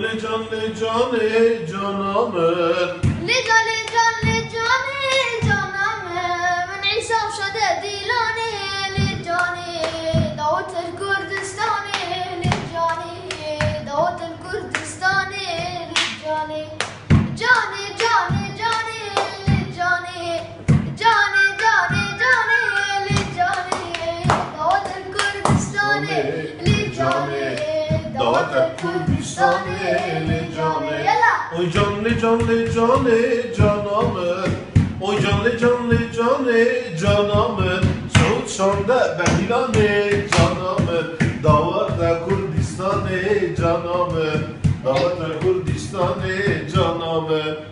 le canamın. Le cane canamın. نعيشة وشداد لاني للجاني دعوة الكردستاني للجاني دعوة الكردستاني للجاني جاني جاني جاني للجاني جاني جاني جاني للجاني دعوة الكردستاني للجاني دعوة الكردستاني للجاني يلا Oy canamın. Oy canamın. Suud Şam'da Behlane canamın. Davada Kurdistan'e canamın. Davada Kurdistan'e canamın.